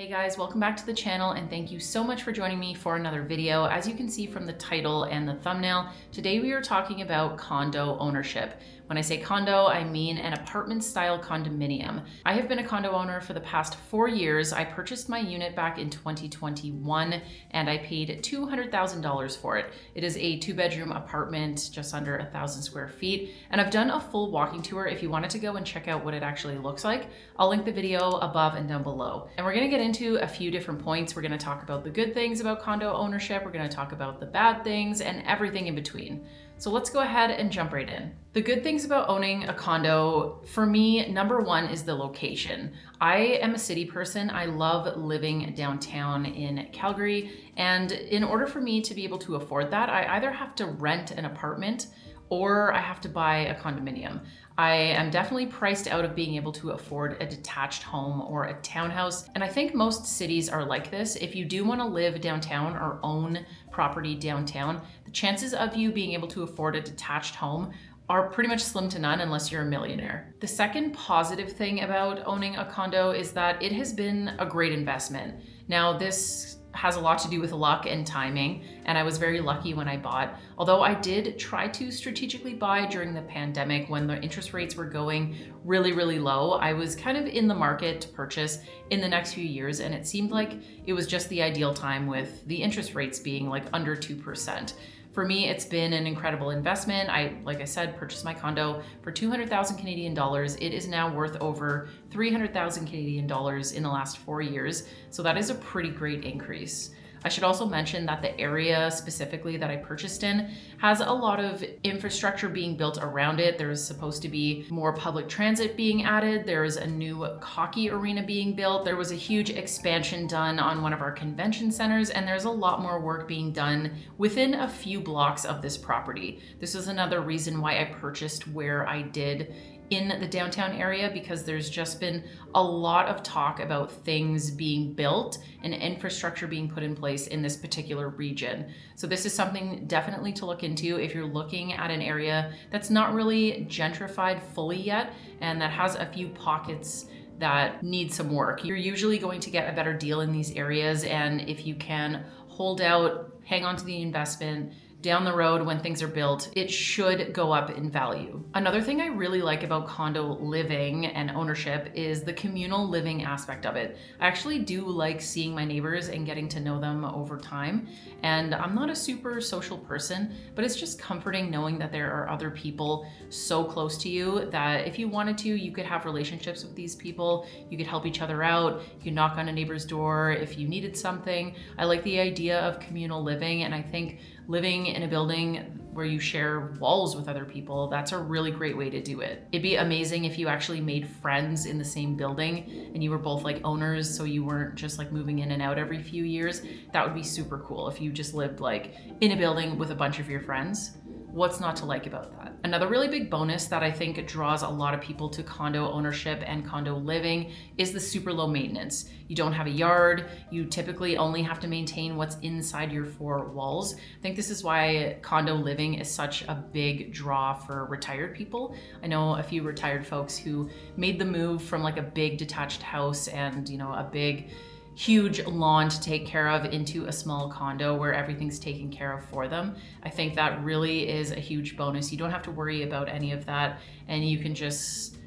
Hey guys, welcome back to the channel and thank you so much for joining me for another video. As you can see from the title and the thumbnail, today we are talking about condo ownership. When I say condo, I mean an apartment style condominium. I have been a condo owner for the past 4 years. I purchased my unit back in 2021 and I paid $200,000 for it. It is a 2-bedroom apartment, just under 1,000 square feet. And I've done a full walking tour. If you wanted to go and check out what it actually looks like, I'll link the video above and down below. And we're gonna get into a few different points. We're gonna talk about the good things about condo ownership. We're gonna talk about the bad things and everything in between. So let's go ahead and jump right in. The good things about owning a condo, for me, number one is the location. I am a city person. I love living downtown in Calgary. And in order for me to be able to afford that, I either have to rent an apartment or I have to buy a condominium. I am definitely priced out of being able to afford a detached home or a townhouse. And I think most cities are like this. If you do want to live downtown or own property downtown, the chances of you being able to afford a detached home are pretty much slim to none unless you're a millionaire. The second positive thing about owning a condo is that it has been a great investment. Now, this has a lot to do with luck and timing, and I was very lucky when I bought. Although I did try to strategically buy during the pandemic when the interest rates were going really low. I was kind of in the market to purchase in the next few years, and it seemed like it was just the ideal time with the interest rates being like under 2%. For me, it's been an incredible investment. Like I said, purchased my condo for 200,000 Canadian dollars. It is now worth over 300,000 Canadian dollars in the last 4 years. So that is a pretty great increase. I should also mention that the area specifically that I purchased in has a lot of infrastructure being built around it. There's supposed to be more public transit being added. There's a new hockey arena being built. There was a huge expansion done on one of our convention centers, and there's a lot more work being done within a few blocks of this property. This is another reason why I purchased where I did in the downtown area, because there's just been a lot of talk about things being built and infrastructure being put in place in this particular region. So this is something definitely to look into if you're looking at an area that's not really gentrified fully yet and that has a few pockets that need some work. You're usually going to get a better deal in these areas, and if you can hold out, hang on to the investment, down the road when things are built, it should go up in value. Another thing I really like about condo living and ownership is the communal living aspect of it. I actually do like seeing my neighbors and getting to know them over time. And I'm not a super social person, but it's just comforting knowing that there are other people so close to you that if you wanted to, you could have relationships with these people. You could help each other out. You could knock on a neighbor's door if you needed something. I like the idea of communal living, and I think living in a building where you share walls with other people, that's a really great way to do it. It'd be amazing if you actually made friends in the same building and you were both like owners, so you weren't just like moving in and out every few years. That would be super cool if you just lived like in a building with a bunch of your friends. What's not to like about that? Another really big bonus that I think draws a lot of people to condo ownership and condo living is the super low maintenance. You don't have a yard. You typically only have to maintain what's inside your 4 walls. I think this is why condo living is such a big draw for retired people. I know a few retired folks who made the move from like a big detached house and, you know, a big huge lawn to take care of into a small condo where everything's taken care of for them. I think that really is a huge bonus. You don't have to worry about any of that, and you can just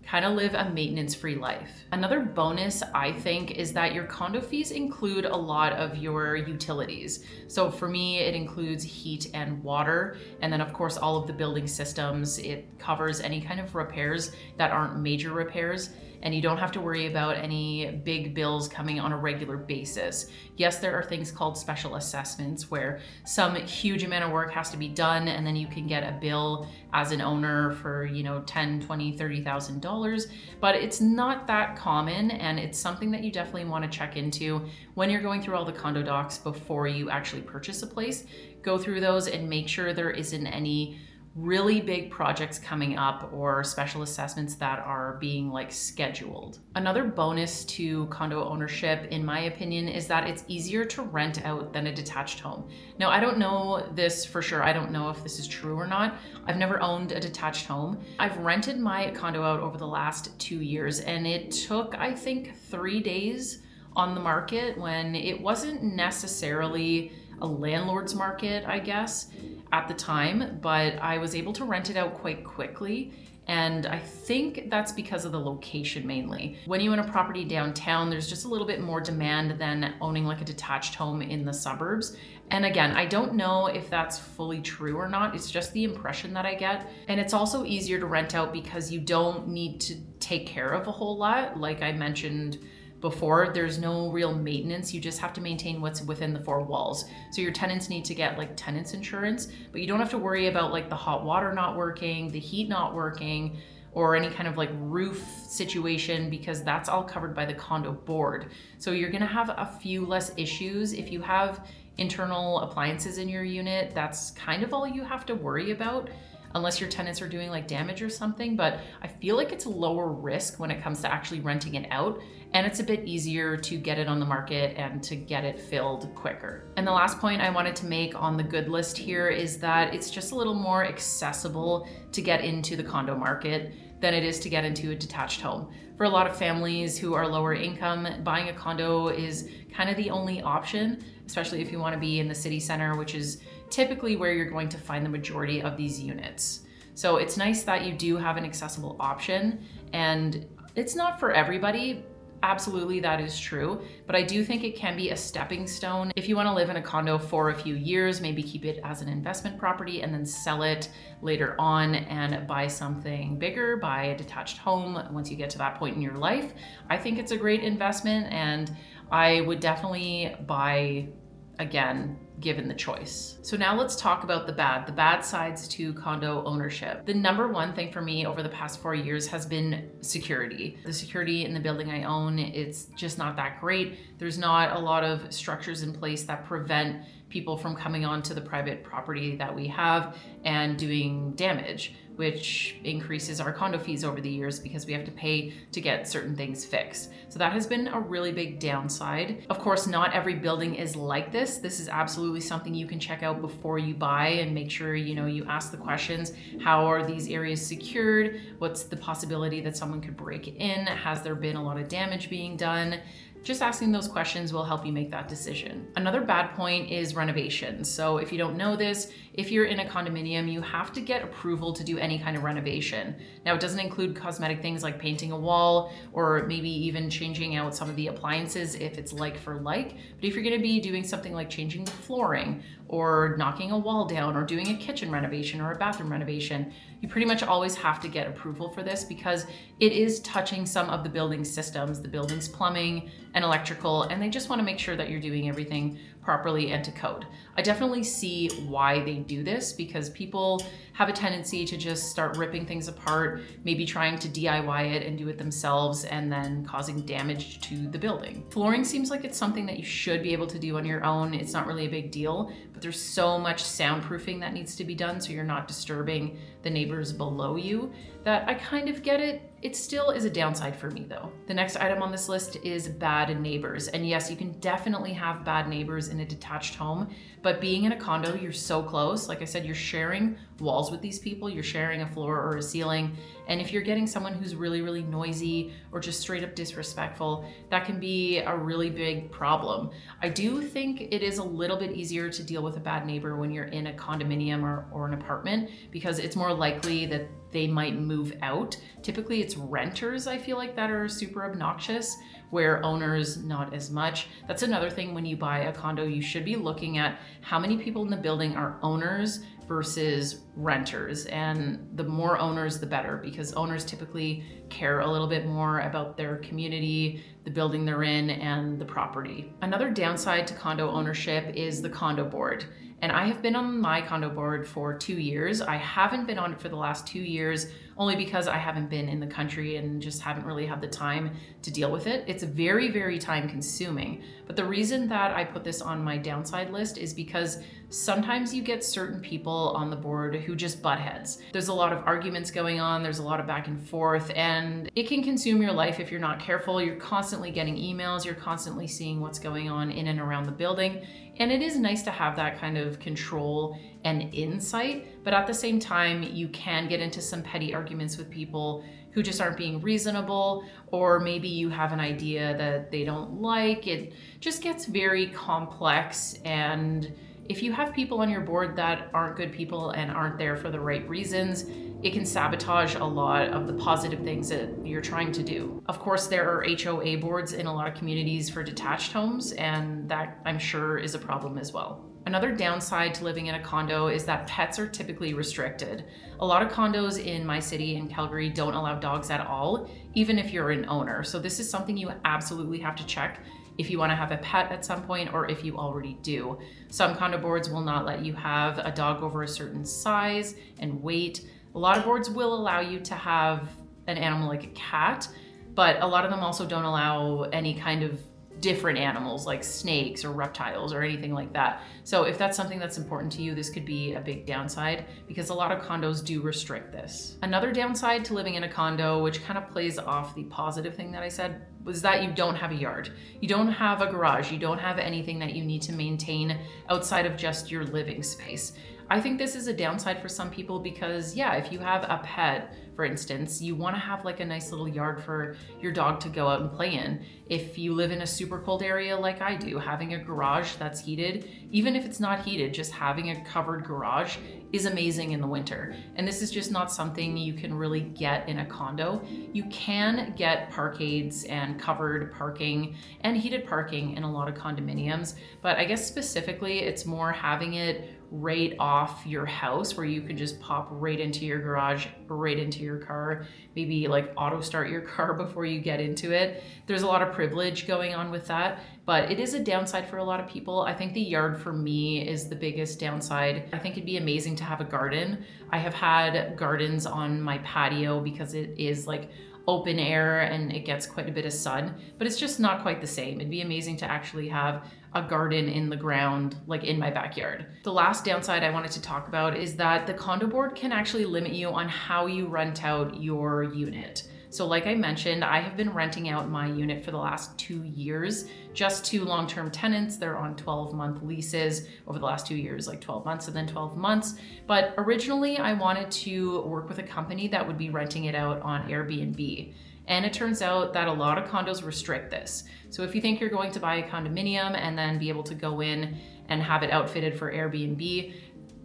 kind of live a maintenance-free life. Another bonus, I think, is that your condo fees include a lot of your utilities. So for me, it includes heat and water, and then of course all of the building systems. It covers any kind of repairs that aren't major repairs, and you don't have to worry about any big bills coming on a regular basis. Yes, there are things called special assessments where some huge amount of work has to be done, and then you can get a bill as an owner for, you know, $10,000, $20,000, $30,000, but it's not that common, and it's something that you definitely want to check into when you're going through all the condo docs before you actually purchase a place. Go through those and make sure there isn't any really big projects coming up or special assessments that are being like scheduled. Another bonus to condo ownership, in my opinion, is that it's easier to rent out than a detached home. Now, I don't know this for sure. I don't know if this is true or not. I've never owned a detached home. I've rented my condo out over the last 2 years, and it took, I think, 3 days on the market when it wasn't necessarily a landlord's market, I guess, at the time, but I was able to rent it out quite quickly. And I think that's because of the location mainly. When you own a property downtown, there's just a little bit more demand than owning like a detached home in the suburbs. And again, I don't know if that's fully true or not. It's just the impression that I get. And it's also easier to rent out because you don't need to take care of a whole lot. Like I mentioned before, there's no real maintenance. You just have to maintain what's within the four walls. So your tenants need to get like tenants insurance, but you don't have to worry about like the hot water not working, the heat not working, or any kind of like roof situation, because that's all covered by the condo board. So you're gonna have a few less issues. If you have internal appliances in your unit, that's kind of all you have to worry about, unless your tenants are doing like damage or something. But I feel like it's a lower risk when it comes to actually renting it out. And it's a bit easier to get it on the market and to get it filled quicker. And the last point I wanted to make on the good list here is that it's just a little more accessible to get into the condo market than it is to get into a detached home. For a lot of families who are lower income, buying a condo is kind of the only option, especially if you want to be in the city center, which is typically where you're going to find the majority of these units. So it's nice that you do have an accessible option, and it's not for everybody. Absolutely, that is true. But I do think it can be a stepping stone. If you want to live in a condo for a few years, maybe keep it as an investment property and then sell it later on and buy something bigger, buy a detached home once you get to that point in your life. I think it's a great investment, and I would definitely buy again, given the choice. So now let's talk about the bad sides to condo ownership. The number one thing for me over the past 4 years has been security. The security in the building I own, it's just not that great. There's not a lot of structures in place that prevent people from coming onto the private property that we have and doing damage, which increases our condo fees over the years because we have to pay to get certain things fixed. So that has been a really big downside. Of course, not every building is like this. This is absolutely something you can check out before you buy and make sure, you ask the questions. How are these areas secured? What's the possibility that someone could break in? Has there been a lot of damage being done? Just asking those questions will help you make that decision. Another bad point is renovations. So if you don't know this, if you're in a condominium, you have to get approval to do any kind of renovation. Now, it doesn't include cosmetic things like painting a wall or maybe even changing out some of the appliances if it's like for like. But if you're gonna be doing something like changing the flooring or knocking a wall down or doing a kitchen renovation or a bathroom renovation, you pretty much always have to get approval for this because it is touching some of the building systems, the building's plumbing and electrical, and they just want to make sure that you're doing everything properly and to code. I definitely see why they do this because people have a tendency to just start ripping things apart, maybe trying to DIY it and do it themselves and then causing damage to the building. Flooring seems like it's something that you should be able to do on your own. It's not really a big deal, but there's so much soundproofing that needs to be done so you're not disturbing the neighbors below you that I kind of get it. It still is a downside for me though. The next item on this list is bad neighbors. And yes, you can definitely have bad neighbors in a detached home, but being in a condo, you're so close. Like I said, you're sharing walls with these people, you're sharing a floor or a ceiling. And if you're getting someone who's really, really noisy or just straight up disrespectful, that can be a really big problem. I do think it is a little bit easier to deal with a bad neighbor when you're in a condominium or an apartment because it's more likely that they might move out. Typically it's renters, I feel like, that are super obnoxious, where owners not as much. That's another thing when you buy a condo, you should be looking at how many people in the building are owners versus renters. And the more owners, the better, because owners typically care a little bit more about their community, the building they're in, and the property. Another downside to condo ownership is the condo board. And I have been on my condo board for 2 years. I haven't been on it for the last 2 years, only because I haven't been in the country and just haven't really had the time to deal with it. It's very, very time consuming. But the reason that I put this on my downside list is because sometimes you get certain people on the board who just butt heads. There's a lot of arguments going on, there's a lot of back and forth, and it can consume your life if you're not careful. You're constantly getting emails, you're constantly seeing what's going on in and around the building. And it is nice to have that kind of control and insight, but at the same time, you can get into some petty arguments with people who just aren't being reasonable, or maybe you have an idea that they don't like. It just gets very complex, and if you have people on your board that aren't good people and aren't there for the right reasons, it can sabotage a lot of the positive things that you're trying to do. Of course, there are HOA boards in a lot of communities for detached homes, and that I'm sure is a problem as well. Another downside to living in a condo is that pets are typically restricted. A lot of condos in my city in Calgary don't allow dogs at all, even if you're an owner. So this is something you absolutely have to check if you want to have a pet at some point, or if you already do. Some condo boards will not let you have a dog over a certain size and weight. A lot of boards will allow you to have an animal like a cat, but a lot of them also don't allow any kind of different animals like snakes or reptiles or anything like that. So if that's something that's important to you, this could be a big downside, because a lot of condos do restrict this. Another downside to living in a condo, which kind of plays off the positive thing that I said, was that you don't have a yard. You don't have a garage. You don't have anything that you need to maintain outside of just your living space. I think this is a downside for some people because, yeah, if you have a pet, for instance, you want to have like a nice little yard for your dog to go out and play in. If you live in a super cold area like I do, having a garage that's heated, even if it's not heated, just having a covered garage is amazing in the winter. And this is just not something you can really get in a condo. You can get parkades and covered parking and heated parking in a lot of condominiums, but I guess specifically it's more having it right off your house where you can just pop right into your garage, right into your car, maybe like auto start your car before you get into it. There's a lot of privilege going on with that, but it is a downside for a lot of people. I think the yard for me is the biggest downside. I think it'd be amazing to have a garden. I have had gardens on my patio because it is like open air and it gets quite a bit of sun, but it's just not quite the same. It'd be amazing to actually have a garden in the ground, like in my backyard. The last downside I wanted to talk about is that the condo board can actually limit you on how you rent out your unit. So like I mentioned, I have been renting out my unit for the last 2 years, just to long-term tenants. They're on 12-month leases over the last 2 years, like 12 months and then 12 months. But originally I wanted to work with a company that would be renting it out on Airbnb. And it turns out that a lot of condos restrict this. So if you think you're going to buy a condominium and then be able to go in and have it outfitted for Airbnb,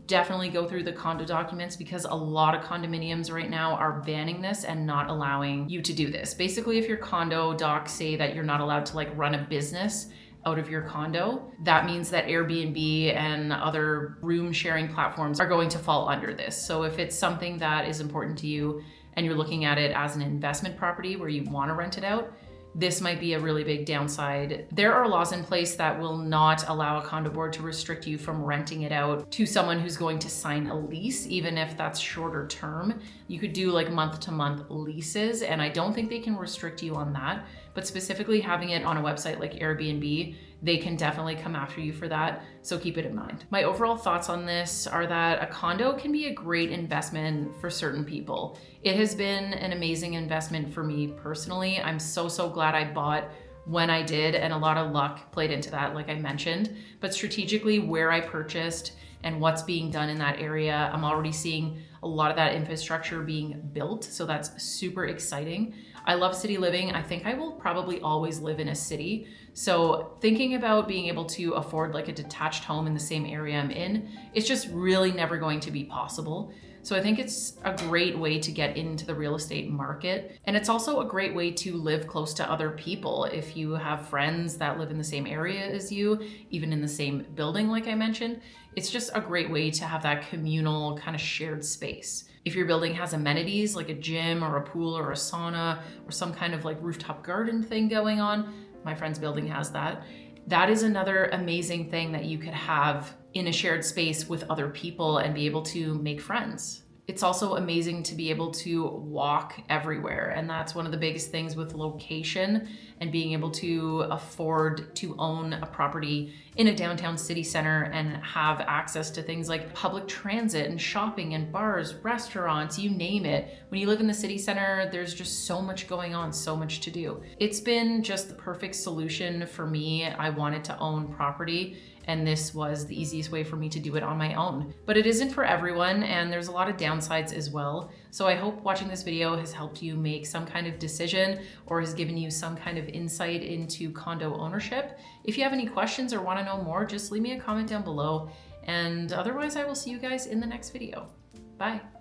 definitely go through the condo documents, because a lot of condominiums right now are banning this and not allowing you to do this. Basically, if your condo docs say that you're not allowed to like run a business out of your condo, that means that Airbnb and other room sharing platforms are going to fall under this. So if it's something that is important to you and you're looking at it as an investment property where you want to rent it out, this might be a really big downside. There are laws in place that will not allow a condo board to restrict you from renting it out to someone who's going to sign a lease, even if that's shorter term. You could do like month-to-month leases, and I don't think they can restrict you on that. But specifically having it on a website like Airbnb, they can definitely come after you for that, so keep it in mind. My overall thoughts on this are that a condo can be a great investment for certain people. It has been an amazing investment for me personally. I'm so glad I bought when I did, and a lot of luck played into that, like I mentioned. But strategically, where I purchased and what's being done in that area, I'm already seeing a lot of that infrastructure being built, so that's super exciting. I love city living. I think I will probably always live in a city. So thinking about being able to afford like a detached home in the same area I'm in, it's just really never going to be possible. So I think it's a great way to get into the real estate market. And it's also a great way to live close to other people. If you have friends that live in the same area as you, even in the same building, like I mentioned, it's just a great way to have that communal kind of shared space. If your building has amenities like a gym or a pool or a sauna or some kind of like rooftop garden thing going on, my friend's building has that. That is another amazing thing that you could have in a shared space with other people and be able to make friends. It's also amazing to be able to walk everywhere. And that's one of the biggest things with location and being able to afford to own a property in a downtown city center and have access to things like public transit and shopping and bars, restaurants, you name it. When you live in the city center, there's just so much going on, so much to do. It's been just the perfect solution for me. I wanted to own property, and this was the easiest way for me to do it on my own. But it isn't for everyone, and there's a lot of downsides downsides as well. So I hope watching this video has helped you make some kind of decision or has given you some kind of insight into condo ownership. If you have any questions or want to know more, just leave me a comment down below. And otherwise, I will see you guys in the next video. Bye.